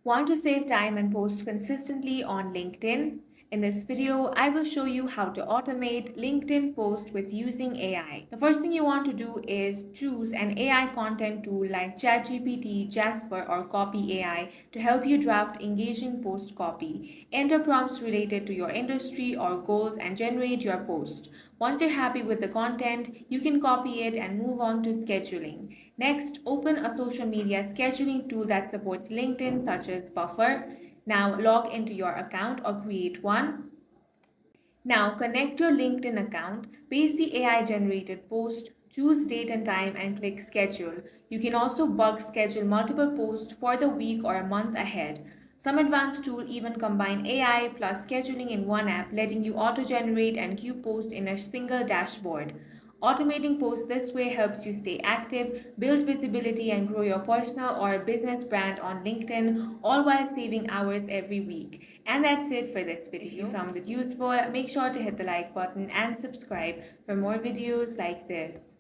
Want to save time and post consistently on LinkedIn? In this video, I will show you how to automate LinkedIn posts with using AI. The first thing you want to do is choose an AI content tool like ChatGPT, Jasper, or Copy AI to help you draft engaging post copy. Enter prompts related to your industry or goals and generate your post. Once you're happy with the content, you can copy it and move on to scheduling. Next, open a social media scheduling tool that supports LinkedIn, such as Buffer. Now, log into your account or create one. Now, connect your LinkedIn account, paste the AI generated post, choose date and time, and click schedule. You can also bulk schedule multiple posts for the week or a month ahead. Some advanced tools even combine AI plus scheduling in one app, letting you auto generate and queue posts in a single dashboard. Automating posts this way helps you stay active, build visibility, and grow your personal or business brand on LinkedIn, all while saving hours every week. And that's it for this video. If you found it useful, make sure to hit the like button and subscribe for more videos like this.